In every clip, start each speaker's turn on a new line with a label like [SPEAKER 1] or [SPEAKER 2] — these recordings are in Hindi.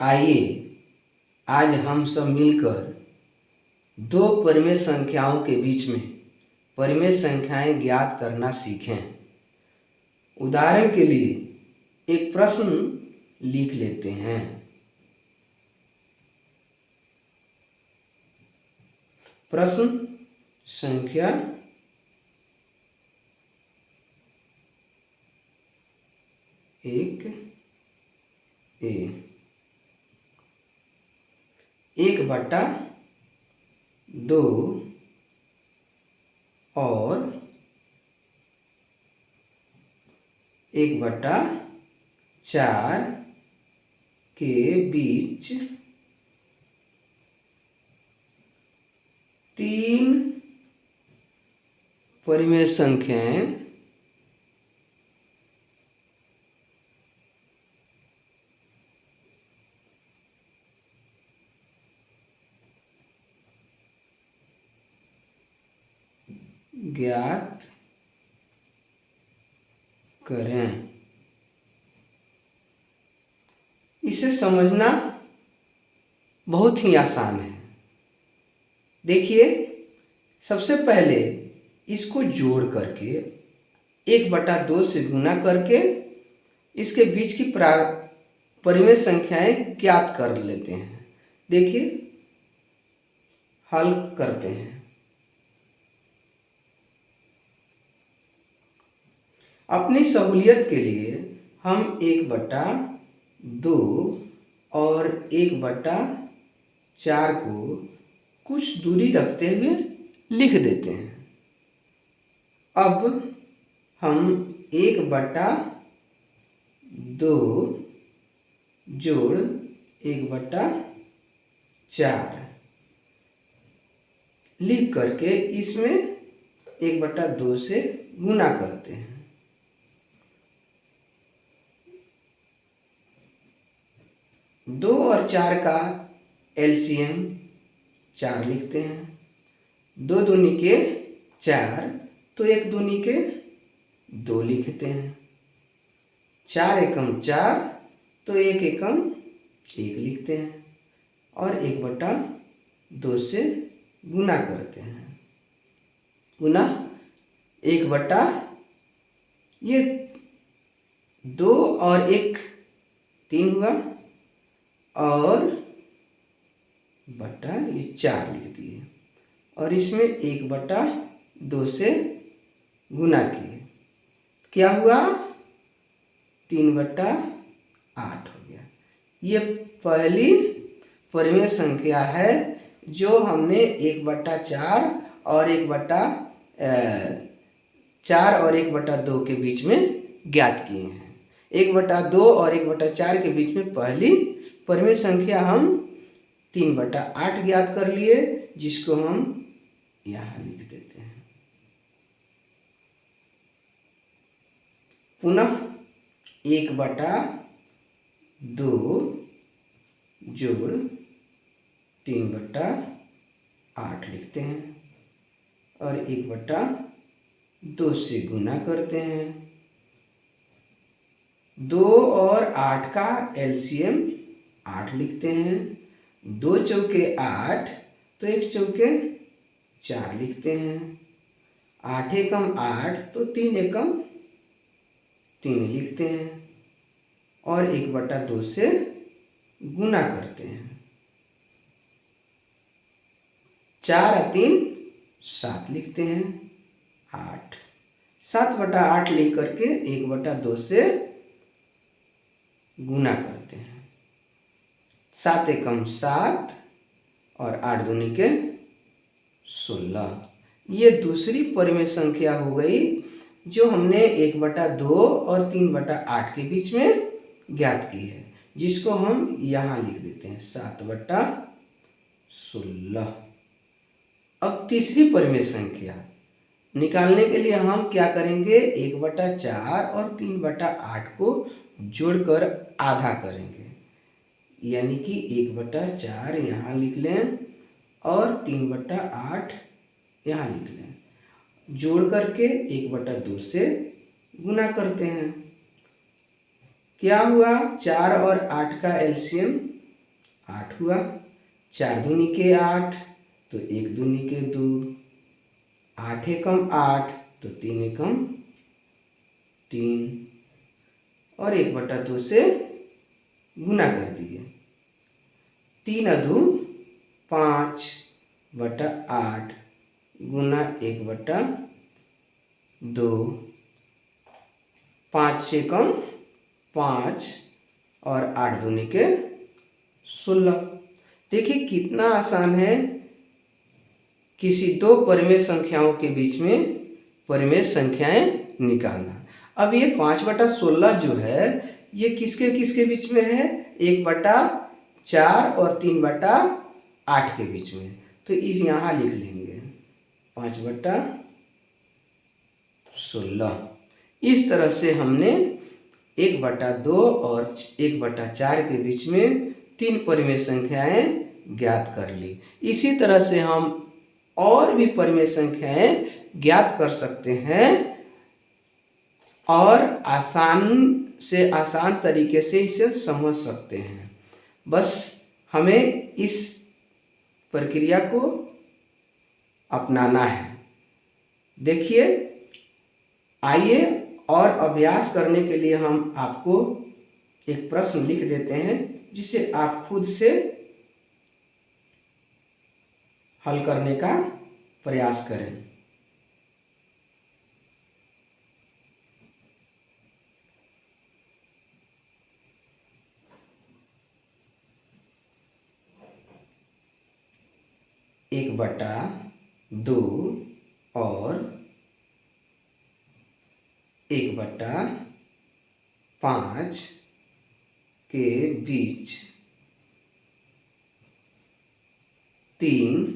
[SPEAKER 1] आइए आज हम सब मिलकर दो परिमेय संख्याओं के बीच में परिमेय संख्याएं ज्ञात करना सीखें। उदाहरण के लिए एक प्रश्न लिख लेते हैं। प्रश्न संख्या 1A 1/2 और 1/4 के बीच 3 परिमेय संख्याएं ज्ञात करें। इसे समझना बहुत ही आसान है। देखिए, सबसे पहले इसको जोड़ करके 1/2 से गुना करके इसके बीच की परिमेय संख्याएं ज्ञात कर लेते हैं। देखिए, हल करते हैं। अपनी सहूलियत के लिए हम 1/2 और 1/4 को कुछ दूरी रखते हुए लिख देते हैं। अब हम 1/2 जोड़ 1/4 लिख करके इसमें 1/2 से गुना करते हैं। 2 और 4 का एलसीएम 4 लिखते हैं। 2 दूनी के 4 तो 1 दूनी के 2 लिखते हैं। 4 एकम 4 तो 1 एकम 1 लिखते हैं और 1/2 से गुना करते हैं। गुना 1/, ये 2 और 1 3 हुआ और बटा ये 4 लिख दिए और इसमें 1/2 से गुना किए। क्या हुआ? 3/8 हो गया। ये पहली परिमेय संख्या है जो हमने 1/4 और 1/2 के बीच में ज्ञात किए हैं। 1/2 और 1/4 के बीच में पहली परिमेय संख्या हम 3/8 ज्ञात कर लिए, जिसको हम यहाँ लिख देते हैं। पुनः 1/2 जोड़ 3/8 लिखते हैं और 1/2 से गुना करते हैं। 2 और 8 का एलसीएम 8 लिखते हैं। 2 चौके 8 तो 1 चौके 4 लिखते हैं। 8 एकम 8 तो 3 एकम 3 लिखते हैं और 1/2 से गुना करते हैं। 4 और 3 7 लिखते हैं। 8 7/8 लिख करके 1/2 से गुना करते हैं। 7 एकम 7 और 8 दूनी के 16। ये दूसरी परिमेय संख्या हो गई जो हमने 1/2 और 3/8 के बीच में ज्ञात की है, जिसको हम यहाँ लिख देते हैं 7/16। अब तीसरी परिमेय संख्या निकालने के लिए हम क्या करेंगे? 1/4 और 3/8 को जोड़कर आधा करेंगे, यानी कि 1/4 यहाँ लिख लें और 3/8 यहाँ लिख लें। जोड़ करके 1/2 से गुना करते हैं। क्या हुआ? 4 और 8 का एलसीएम 8 हुआ। 4 दूनी के 8, तो 1 दूनी के 2, 8 एकम 8, तो 3 एकम 3, और 1/2 से गुना कर दिए। 3 अधू 5/8 गुना 1/2, 5 एकम 5 और 8 दूनी के 16। देखिए कितना आसान है किसी दो परिमेय संख्याओं के बीच में परिमेय संख्याएं निकालना। अब ये 5/16 जो है ये किसके किसके बीच में है? 1/4 और 3/8 के बीच में। तो इस यहाँ लिख लेंगे 5/16। इस तरह से हमने 1/2 और 1/4 के बीच में 3 परिमेय संख्याएं ज्ञात कर ली। इसी तरह से हम और भी परिमेय संख्याएं ज्ञात कर सकते हैं और आसान से आसान तरीके से इसे समझ सकते हैं। बस हमें इस प्रक्रिया को अपनाना है। देखिए, आइए और अभ्यास करने के लिए हम आपको एक प्रश्न लिख देते हैं जिसे आप खुद से हल करने का प्रयास करें। एक बटा 2 और 1/5 के बीच 3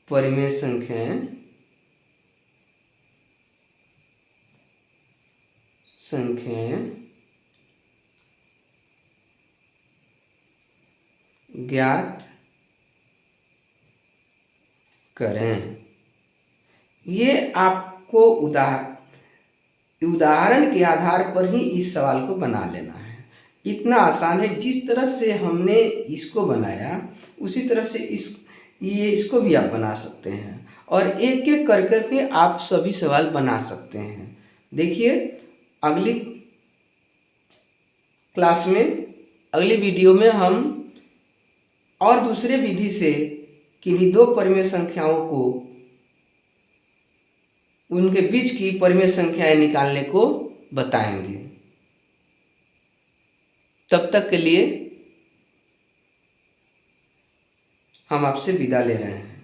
[SPEAKER 1] परिमेय संख्याएं ज्ञात करें। ये आपको उदाहरण के आधार पर ही इस सवाल को बना लेना है। इतना आसान है। जिस तरह से हमने इसको बनाया उसी तरह से इसको भी आप बना सकते हैं और एक एक कर करके आप सभी सवाल बना सकते हैं। देखिए, अगली क्लास में, अगली वीडियो में हम और दूसरे विधि से किन्हीं दो परिमेय संख्याओं को उनके बीच की परिमेय संख्याएं निकालने को बताएंगे। तब तक के लिए हम आपसे विदा ले रहे हैं।